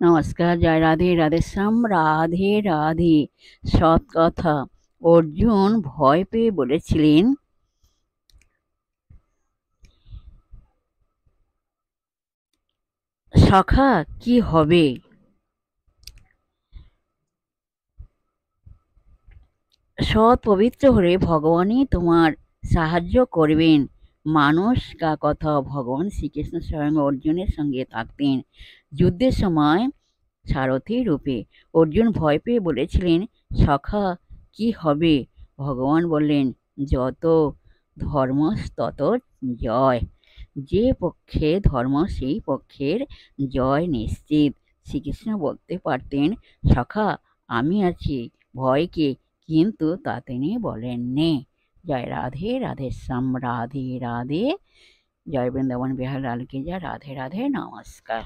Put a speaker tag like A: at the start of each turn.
A: নমস্কার। জয় রাধে, রাধেশ্যাম। রাধে রাধে। সৎ কথা। অর্জুন ভয় পেয়ে বলেছিলেন, সখা কি হবে? সৎ পবিত্র হলে ভগবানই তোমার সাহায্য করবেন। মানুষ কা কথা, ভগবান শ্রীকৃষ্ণ স্বয়ং অর্জুনের সঙ্গে থাকতেন যুদ্ধের সময় সারথি রূপে। অর্জুন ভয় পেয়ে বলেছিলেন, সখা কি হবে? ভগবান বললেন, যত ধর্ম তত জয়। যে পক্ষে ধর্ম সেই পক্ষের জয় নিশ্চিত। শ্রীকৃষ্ণ বলতে পারতেন, সখা আমি আছি, ভয় কি? কিন্তু তা তিনি বলেননি। জয় রাধে, রাধেশ্যাম। রাধে রাধে। জয় বৃন্দাবন বিহার লাল কি জয়। রাধে রাধে। নমস্কার।